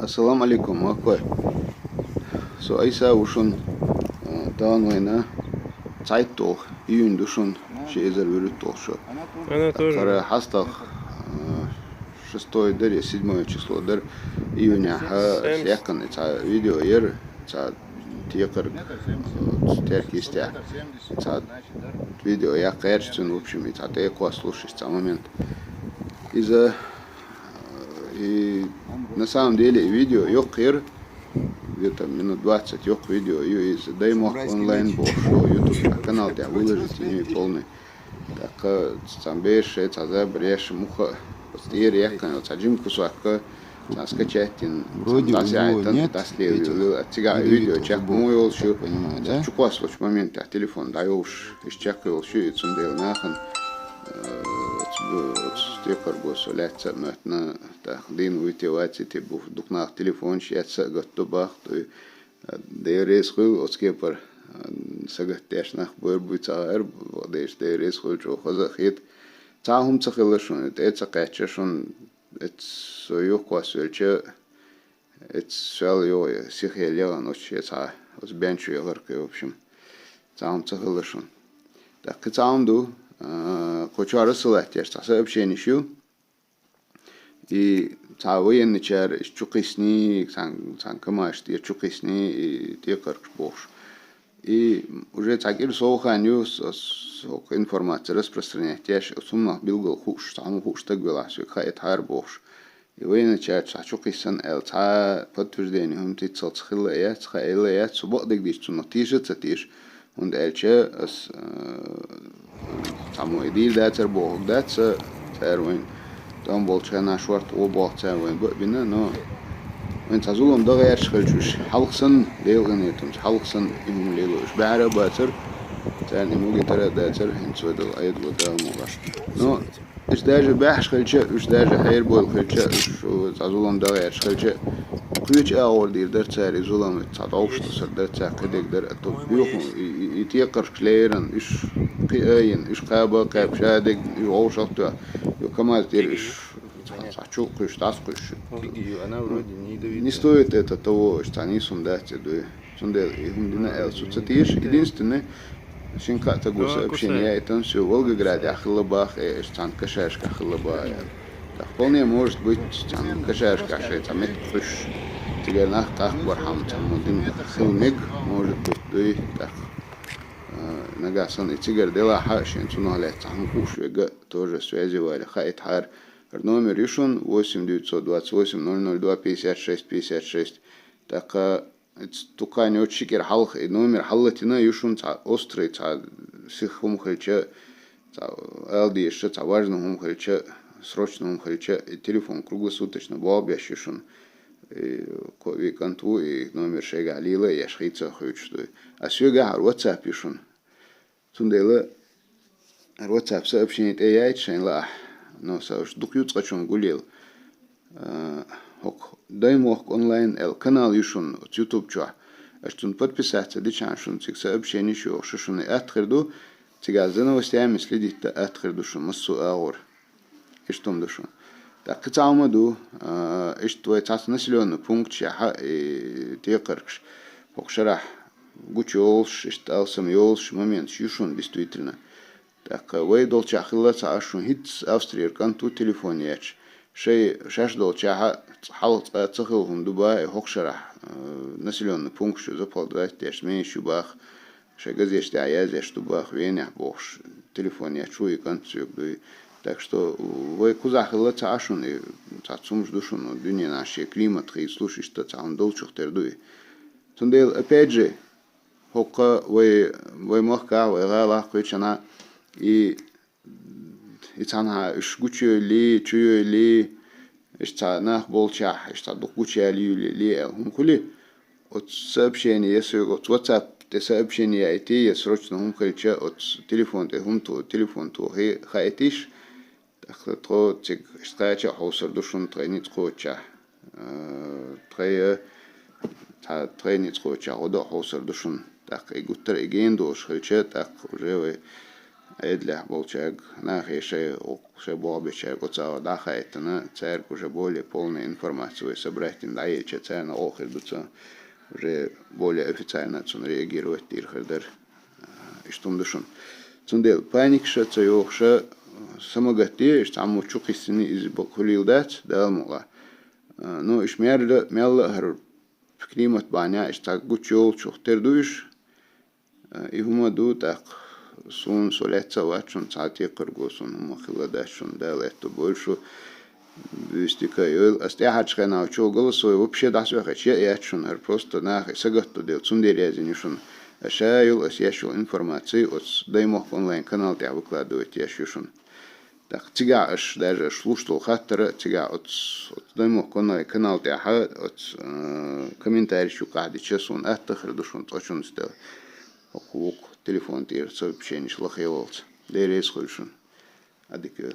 Assalamu alaikum, Akbar. So Aisa ushun dan война Zeit doch июнь душун шезер вырут толшо. Она тоже. Кара хастах 6 дер 7 число дер июня якан это видео ер это текар теркистя. Это видео я кэрчун в общем это эко слушаешь в момент. Из-за и на самом деле видео ёкер где-то минут 20 ёк видео из даймо онлайн шоу YouTube канал где выложить не полный. Так там беш это за бреш муха постер якан саджим кусака скачать вроде нет тига видео чек мой шо понимаю, да? Чукас в момент телефон даёшь исчекал шо и цундел нахан стекар гос летца на дин витивати тибу дукнах телефон шеца готовах то дерес хул оскепар сагаттешнах борбуцаар водеш дерес хул жо хазахит таахум цахилшун это качшун это соё квасэлчэ это шалё сихелё ночеца с бенчу ярко в общем таахум цахилшун так таамду Кочара сылатер сообщение шу и цавоен чар чукисни сан камаш те чукисни и те каркбош и уже такие слуханию с информацией распространять сумма билгал хуш там хуш так была все хает харбош и воен чар чукисан эл та подтверждение он ты цохила я цхаила я субботник дишь но тише цатиш und elche as Samu idil dater bo datsa terwin dan bolchana short o bolchana bina no when tazulum da yer shkhalchush halqsan leelganetum halqsan imum leelush baara bater tani mugi tara dater hinso da ayad wada mugash no ish daje bash khalcha ish daje hayr bol khalcha tazulum da yer shkhalcha Kuyuç ağır değil der çare zulam çadavştu ser der çakadek der atobiyuh itiyakar kleran iş qiyin iş qaba qabşadek yoğuşattu yo kamaz der iş сачу кыш тас кыш Она вроде не стоит это того что они сундать сунде хундина эл суцатиш единственное шинката гус сообщение это все Волгоград ахлабах штан кашашка ахлаба вполне может быть там кашашка там это кыш теперь нах так бархам там один хилмиг может быть对так нагасан и тигр дела хашин цуналет там кушвега тоже связывали хайт хар номер решен 8 928 002 56 56 так тука не очикер халх и номер халатина юшун острый сихум хальча алди еще важно хум хальча срочно хум хальча телефон круглосуточно бабящишун кови канту и номер шега лила я шхица хочет а сюга WhatsApp пишун тундела WhatsApp сообщение я ченла но сауш дукют скачун гулел хок даймох онлайн эл канал юшун YouTube ча аштун подписаться дичаншун цик сообщение шо шушун атхирду цига за новостями следить атхирду шун массу аур и что душу так кцаумаду что это населенный пункт ча текаркш хокшарах гучолш шталсам ёлш момент юшун действительно так вейдол чахила цашун хитс австрия канту телефонияч шей шашдол чаха халт цахил Дубай хокшарах населенный пункт что заполдать теш меньше бах шей газеш таязеш тубах веня бош телефонияч уй канту так что вы кузахила цашун и цацумж душун дюня наши климат хей слушаешь что цаун долчух тердуй тундел опять же хока вы махка вы гала кучана и цана шгучу ли чую ли что нах болча что докуча ли хумкули от сообщения если от WhatsApp те сообщения эти срочно хумкальча от телефон те хумту телефон то хаетиш так то тик стача хаусер душун тренит коча тренит коча ода хаусер душун так и гуттер еген дош хальча так уже Эдля болчаг нахеше бобичаг оцава дахайтана церк уже более полную информацию собрать на ече цена охердуца уже более официально реагировать тирхердер и что душон цундел паникша цайохша самогатие саму чухисни из бокулилдат далмула ну иш мерла хар климат баня иш так гучол чухтердуш и хумаду так сун солеца вачун цати кыргосун махиладашун далетто больше бюстикайол астяхачка научил голосой вообще даже хочу я чун просто на сагатто дел цундерезинишун ашайл асяшул информации от даймох онлайн канал я выкладывать яшушун так тига аш даже слушал хаттера тига от даймох онлайн канал я от комментарий шукади часун аттахрдушун точун стел окук телефон тир сообщение шлахеволц дерес хольшун адикел